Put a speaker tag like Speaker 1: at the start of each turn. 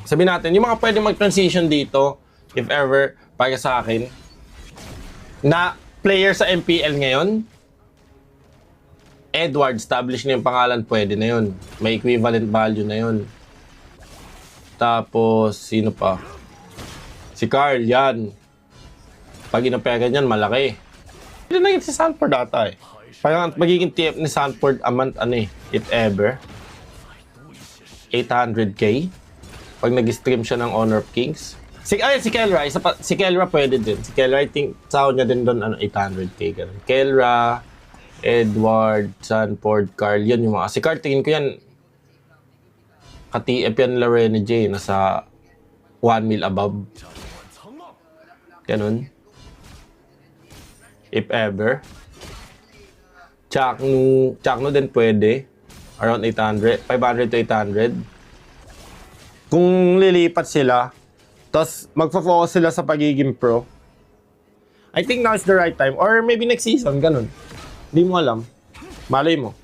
Speaker 1: Sabihin natin, yung mga pwede mag-transition dito, if ever, para sa akin, na player sa MPL ngayon, Edward, established na yung pangalan, pwede na yun. May equivalent value na yun. Tapos, sino pa? Si Carl, yan. Pag inopera niyan, malaki. Hindi na yun si Sanford ata eh. Parang magiging TF ni Sanford a month, if ever. 800k. Pag nag-stream siya ng Honor of Kings. Si Kelra, si Kelra pwede din. Si Kelra, I think, sahod niya din doon, 800k. Ganun. Kelra, Edward, Sanford, Carl, yan yung mga. Si Carl, tingin ko yan, ka-TF yan Lorena J, nasa 1 mil above. Ganun. If ever. Chakno din pwede. Around 800. 500 to 800. Kung lilipat sila, tapos magpo-focus sila sa pagiging pro, I think now is the right time. Or maybe next season, ganun. Hindi mo alam. Malay mo.